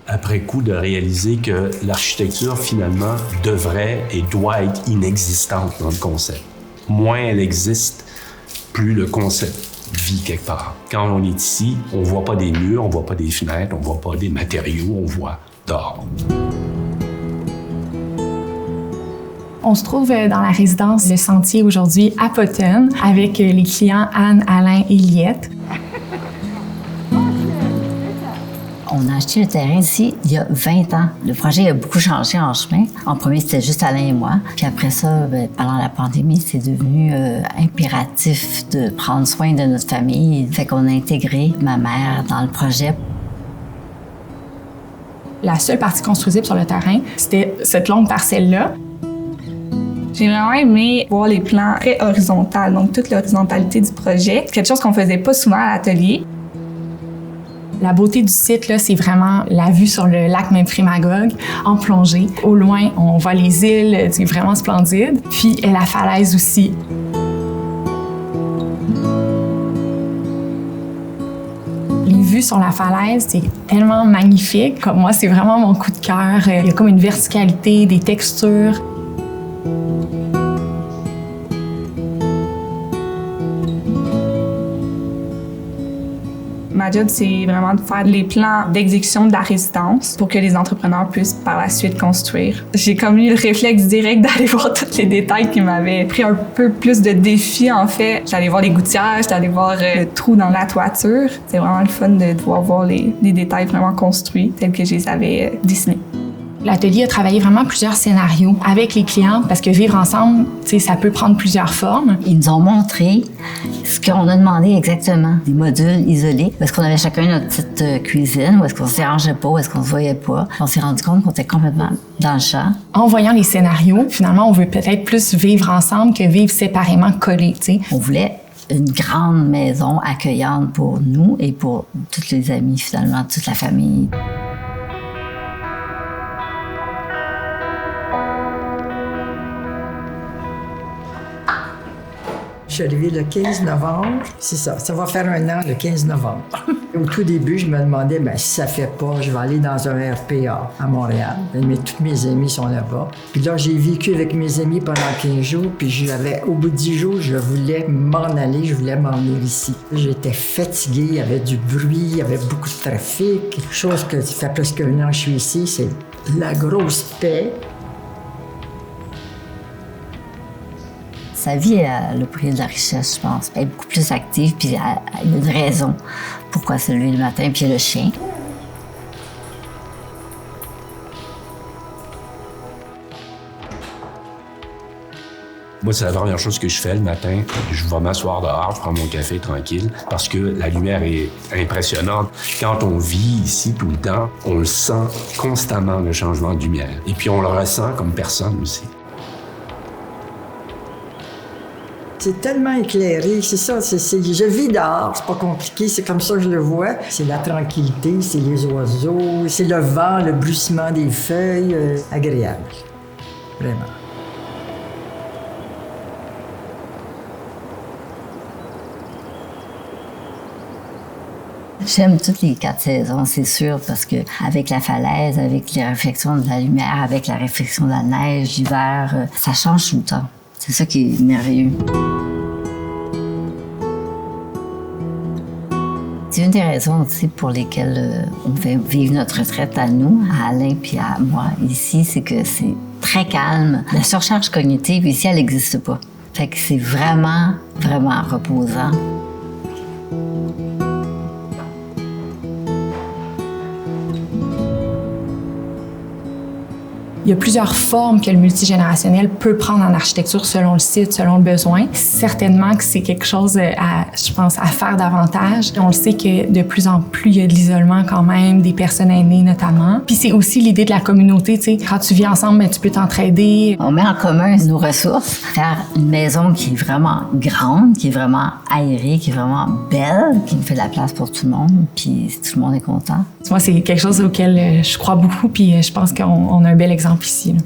après coup, de réaliser que l'architecture, finalement, devrait et doit être inexistante dans le concept. Moins elle existe, plus le concept vit quelque part. Quand on est ici, on voit pas des murs, on voit pas des fenêtres, on voit pas des matériaux, on voit dehors. On se trouve dans la résidence Le Sentier aujourd'hui à Potton avec les clients Anne, Alain et Liette. On a acheté le terrain ici il y a 20 ans. Le projet a beaucoup changé en chemin. En premier, c'était juste Alain et moi. Puis après ça, pendant la pandémie, c'est devenu impératif de prendre soin de notre famille. Fait qu'on a intégré ma mère dans le projet. La seule partie construisible sur le terrain, c'était cette longue parcelle-là. J'ai vraiment aimé voir les plans très horizontaux, donc toute l'horizontalité du projet. C'est quelque chose qu'on faisait pas souvent à l'atelier. La beauté du site, là, c'est vraiment la vue sur le lac Memphremagog en plongée. Au loin, on voit les îles, c'est vraiment splendide. Puis la falaise aussi. Les vues sur la falaise, c'est tellement magnifique. Comme moi, c'est vraiment mon coup de cœur. Il y a comme une verticalité, des textures. Ma job, c'est vraiment de faire les plans d'exécution de la résidence pour que les entrepreneurs puissent par la suite construire. J'ai comme eu le réflexe direct d'aller voir tous les détails qui m'avaient pris un peu plus de défi, en fait. J'allais voir les gouttières, j'allais voir le trou dans la toiture. C'est vraiment le fun de pouvoir voir les détails vraiment construits tels que je les avais dessinés. L'atelier a travaillé vraiment plusieurs scénarios avec les clients parce que vivre ensemble, ça peut prendre plusieurs formes. Ils nous ont montré ce qu'on a demandé exactement, des modules isolés. Où est-ce qu'on avait chacun notre petite cuisine, où est-ce qu'on se dérangeait pas, où est-ce qu'on se voyait pas. On s'est rendu compte qu'on était complètement dans le champ. En voyant les scénarios, finalement, on veut peut-être plus vivre ensemble que vivre séparément collés, t'sais. On voulait une grande maison accueillante pour nous et pour tous les amis, finalement, toute la famille. Je suis arrivée le 15 novembre. C'est ça, ça va faire un an le 15 novembre. Au tout début, je me demandais, si ça fait pas, je vais aller dans un RPA à Montréal. Mais tous mes amis sont là-bas. Puis là, j'ai vécu avec mes amis pendant 15 jours. Puis au bout de 10 jours, je voulais m'en aller, je voulais m'en venir ici. J'étais fatiguée, il y avait du bruit, il y avait beaucoup de trafic. Chose que ça fait presque un an que je suis ici, c'est la grosse paix. Sa vie a le prix de la richesse, je pense. Elle est beaucoup plus active, puis il y a une raison pourquoi se lever le matin, puis il y a le chien. Moi, c'est la première chose que je fais le matin. Je vais m'asseoir dehors, je prends mon café tranquille, parce que la lumière est impressionnante. Quand on vit ici tout le temps, on le sent constamment, le changement de lumière. Et puis, on le ressent comme personne aussi. C'est tellement éclairé, c'est ça, je vis dehors, c'est pas compliqué, c'est comme ça que je le vois. C'est la tranquillité, c'est les oiseaux, c'est le vent, le bruissement des feuilles, agréable, vraiment. J'aime toutes les 4 saisons, c'est sûr, parce que avec la falaise, avec les réflexions de la lumière, avec la réflexion de la neige, l'hiver, ça change tout le temps. C'est ça qui est merveilleux. C'est une des raisons aussi pour lesquelles on fait vivre notre retraite à nous, à Alain puis à moi ici, c'est que c'est très calme. La surcharge cognitive ici, elle n'existe pas. Fait que c'est vraiment, vraiment reposant. Il y a plusieurs formes que le multigénérationnel peut prendre en architecture selon le site, selon le besoin. Certainement que c'est quelque chose je pense, à faire davantage. On le sait que de plus en plus, il y a de l'isolement quand même, des personnes aînées notamment. Puis c'est aussi l'idée de la communauté, tu sais. Quand tu vis ensemble, tu peux t'entraider. On met en commun nos ressources. Faire une maison qui est vraiment grande, qui est vraiment aérée, qui est vraiment belle, qui nous fait de la place pour tout le monde, puis tout le monde est content. Moi, c'est quelque chose auquel je crois beaucoup, puis je pense qu'on a un bel exemple ici, là.